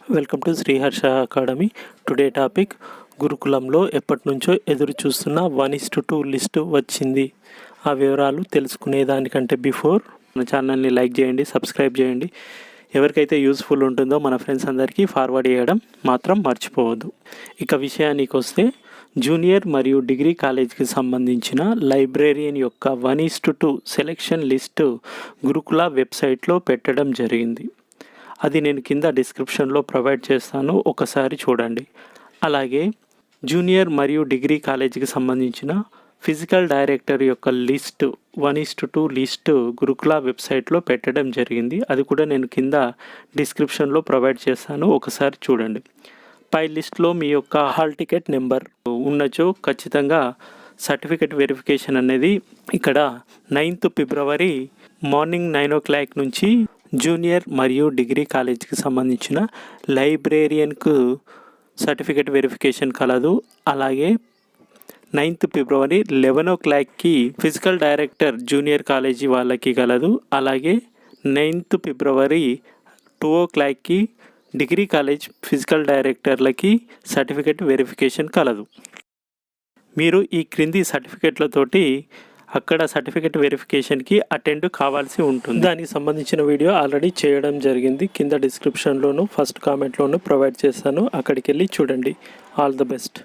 Welcome to Sriharsha academy. Today topic గురుకులంలో ఎప్పటి నుంచో ఎదురు చూస్తున్న 1:2 లిస్టు వచ్చింది. ఆ వివరాలు తెలుసుకునేదానికంటే బిఫోర్ మన ఛానల్ని లైక్ చేయండి, సబ్స్క్రైబ్ చేయండి. ఎవరికైతే యూస్ఫుల్ ఉంటుందో మన ఫ్రెండ్స్ అందరికీ ఫార్వర్డ్ చేయడం మాత్రం మర్చిపోవద్దు. ఇక విషయానికి వస్తే జూనియర్ మరియు డిగ్రీ కాలేజీకి సంబంధించిన లైబ్రేరియన్ యొక్క 1:2 సెలెక్షన్ లిస్టు గురుకుల వెబ్సైట్లో పెట్టడం జరిగింది. అది నేను కింద డిస్క్రిప్షన్లో ప్రొవైడ్ చేస్తాను, ఒకసారి చూడండి. అలాగే జూనియర్ మరియు డిగ్రీ కాలేజీకి సంబంధించిన ఫిజికల్ డైరెక్టర్ యొక్క లిస్టు 1:2 లిస్టు గురుకుల వెబ్సైట్లో పెట్టడం జరిగింది. అది కూడా నేను కింద డిస్క్రిప్షన్లో ప్రొవైడ్ చేస్తాను, ఒకసారి చూడండి. పై లిస్ట్లో మీ యొక్క హాల్ టికెట్ నెంబర్ ఉన్నచో ఖచ్చితంగా సర్టిఫికెట్ వెరిఫికేషన్ అనేది ఇక్కడ 9th ఫిబ్రవరి మార్నింగ్ 9 o'clock నుంచి జూనియర్ మరియు డిగ్రీ కాలేజీకి సంబంధించిన లైబ్రేరియన్కు సర్టిఫికెట్ వెరిఫికేషన్ కలదు. అలాగే 9th ఫిబ్రవరి 11 o'clockకి ఫిజికల్ డైరెక్టర్ జూనియర్ కాలేజీ వాళ్ళకి కలదు. అలాగే 9th ఫిబ్రవరి 2 o'clockకి డిగ్రీ కాలేజ్ ఫిజికల్ డైరెక్టర్లకి సర్టిఫికెట్ వెరిఫికేషన్ కలదు. మీరు ఈ క్రింది సర్టిఫికెట్లతోటి అక్కడ సర్టిఫికెట్ వెరిఫికేషన్కి అటెండ్ కావాల్సి ఉంటుంది. దానికి సంబంధించిన వీడియో ఆల్రెడీ చేయడం జరిగింది. కింద డిస్క్రిప్షన్లోను ఫస్ట్ కామెంట్లోను ప్రొవైడ్ చేస్తాను, అక్కడికి వెళ్ళి చూడండి. All the best.